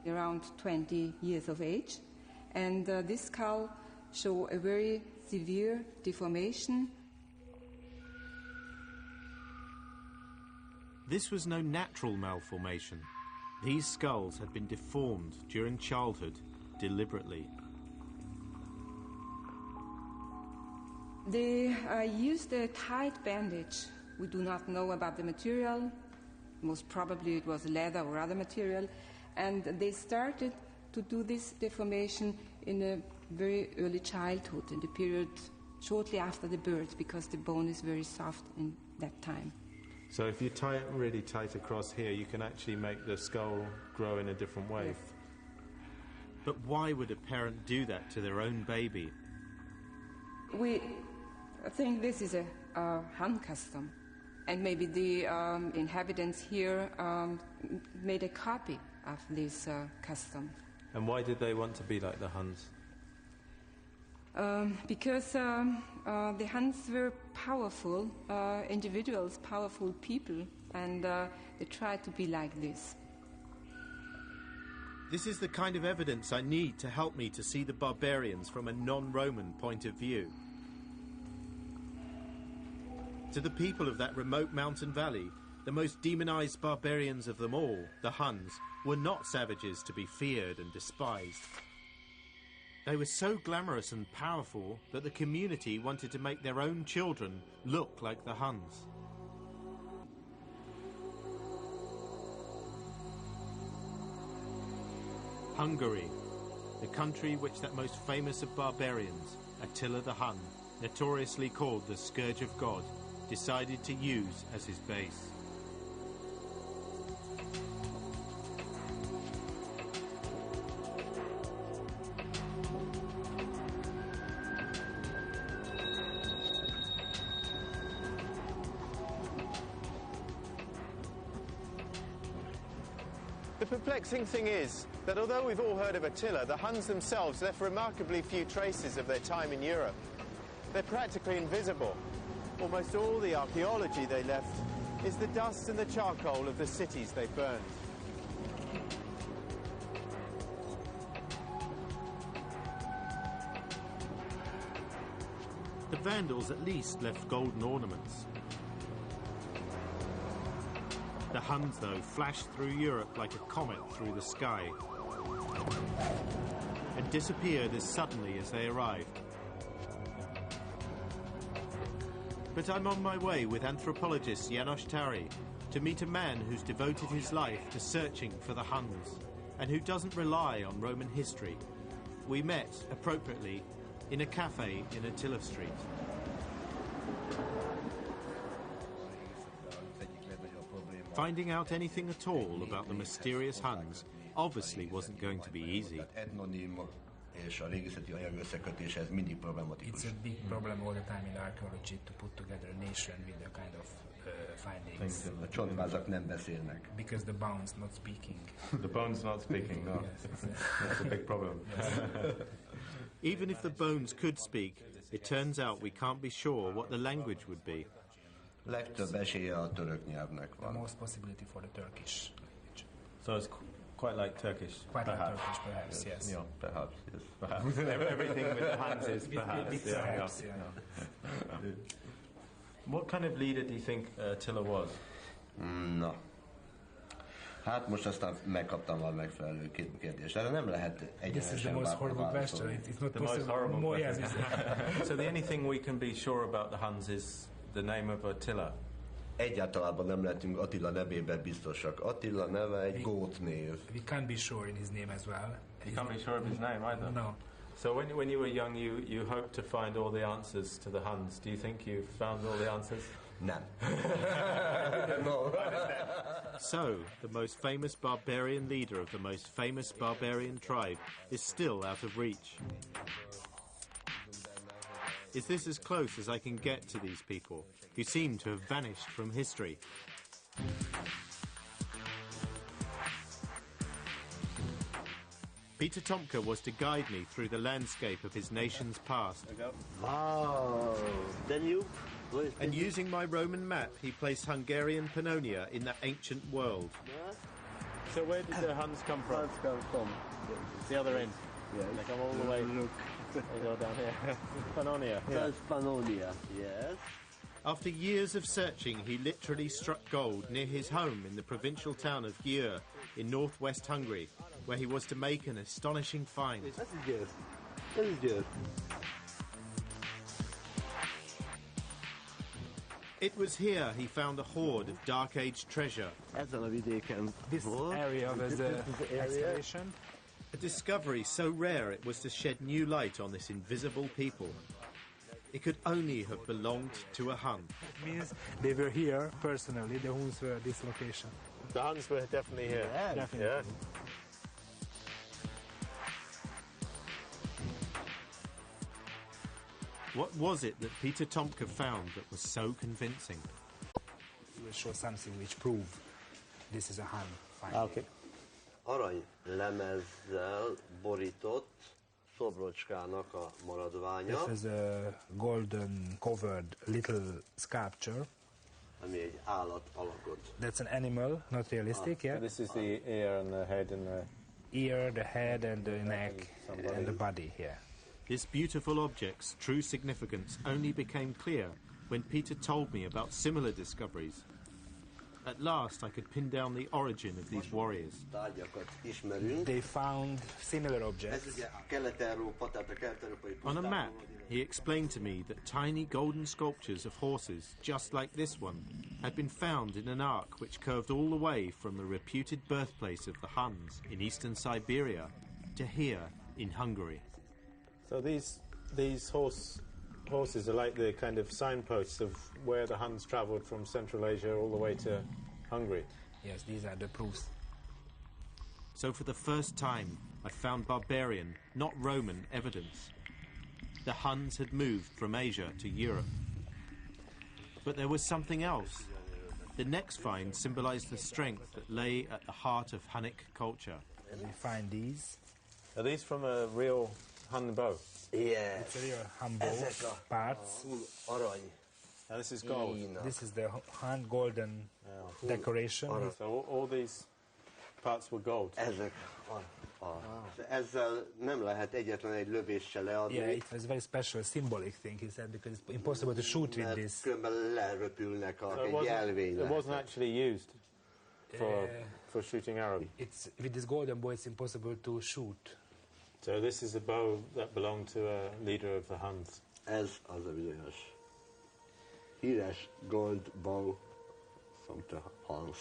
around 20 years of age, and this skull shows a very severe deformation. This was no natural malformation. These skulls had been deformed during childhood, deliberately. They used a tight bandage. We do not know about the material. Most probably it was leather or other material. And they started to do this deformation in a very early childhood, in the period shortly after the birth, because the bone is very soft in that time. So if you tie it really tight across here, you can actually make the skull grow in a different way. Yes. But why would a parent do that to their own baby? We think this is a Hun custom, and maybe the inhabitants here made a copy of this custom. And why did they want to be like the Huns? Because the Huns were powerful individuals, powerful people, and they tried to be like this. This is the kind of evidence I need to help me to see the barbarians from a non-Roman point of view. To the people of that remote mountain valley, the most demonized barbarians of them all, the Huns, were not savages to be feared and despised. They were so glamorous and powerful that the community wanted to make their own children look like the Huns. Hungary, the country which that most famous of barbarians, Attila the Hun, notoriously called the Scourge of God, decided to use as his base. The perplexing thing is that although we've all heard of Attila, the Huns themselves left remarkably few traces of their time in Europe. They're practically invisible. Almost all the archaeology they left is the dust and the charcoal of the cities they burned. The Vandals at least left golden ornaments. The Huns, though, flashed through Europe like a comet through the sky and disappeared as suddenly as they arrived. But I'm on my way with anthropologist János Tari to meet a man who's devoted his life to searching for the Huns and who doesn't rely on Roman history. We met, appropriately, in a cafe in Attila Street. Finding out anything at all about the mysterious Huns obviously wasn't going to be easy. It's a big problem all the time in archaeology to put together a nation with the kind of findings. Because the bones not speaking. The bones not speaking, no. Yes. That's a big problem. Yes. Even if the bones could speak, it turns out we can't be sure what the language would be. The most possibility for the Turkish language. So it's quite like Turkish. Quite like Turkish, perhaps, yes. Yeah, perhaps, yes. Perhaps. Everything with the Huns is perhaps. Perhaps, yeah. What kind of leader do you think Attila was? No. Hát most aztán megkaptam a megfelelő kérdést. Erre nem lehet This is the most horrible question. It's not the possible. most horrible More, question. yes. So the only thing we can be sure about the Huns is the name of Attila. Egyáltalában nem lehetünk Attila nevében biztosak. Attila neve egy gót név. We can't be sure in his name as well. You can't be sure of his name either? No. So when you were young, you hoped to find all the answers to the Huns. Do you think you found all the answers? Nem. No. So, the most famous barbarian leader of the most famous barbarian tribe is still out of reach. Is this as close as I can get to these people, who seem to have vanished from history? Peter Tomka was to guide me through the landscape of his nation's past. Wow. Then you? And using my Roman map, he placed Hungarian Pannonia in that ancient world. So where did the Huns come from? Huns come from It's the other end. yes. They come all the way. Look. They go down here. Pannonia. That's Pannonia, yes. After years of searching, he literally struck gold near his home in the provincial town of Győr in northwest Hungary, where he was to make an astonishing find. This is good. This is good. It was here he found a hoard of Dark Age treasure, Ezen a vidéken This volt. area was This the is the area. excavation. a discovery so rare it was to shed new light on this invisible people. It could only have belonged to a Hun. It means they were here personally, the Huns were at this location. The Huns were definitely here. Yeah, Definitely. Yeah. What was it that Peter Tomka found that was so convincing? We will show something which prove this is a Hun finding. Okay. Arany lemezzel borított szobrocskának a maradványa, This is a golden covered little sculpture. ami egy állat alakot. That's an animal, not realistic, yeah? This is the ear and the head and the... Ear, the head and the neck and the body here. This beautiful object's true significance only became clear when Peter told me about similar discoveries. At last I could pin down the origin of these warriors. Tárgyakat ismerünk. They found similar Ez objects. ugye a Kelet-Európa, tehát a kelet-európai On a pusztában map, volt. he explained to me that tiny golden sculptures of horses, just like this one, had been found in an arc which curved all the way from the reputed birthplace of the Huns in eastern Siberia to here in Hungary. So these horses are like the kind of signposts of where the Huns travelled from Central Asia all the way to Hungary. Yes, these are the proofs. So for the first time, I found barbarian, not Roman, evidence. The Huns had moved from Asia to Europe. But there was something else. The next find symbolized the strength that lay at the heart of Hunnic culture. We find these. Are these from a real Hun bow? Yes. It's a real Hun bow Ezek a parts. full arany. And this is gold. Kína. This is the Hun golden decoration. So all these parts were gold. Ezek ezzel nem lehet egyetlen egy lövéssel leadni, Yeah, it was a very special symbolic thing, he said, because it's impossible to shoot with mert this. különben leröpülnek So egy jelvény. it wasn't actually used Uh, for shooting arrows. It's with this golden bow, it's impossible to shoot. So this is a bow that belonged to a leader of the Huns. Ez az a bizonyos híres gold bow from the Huns.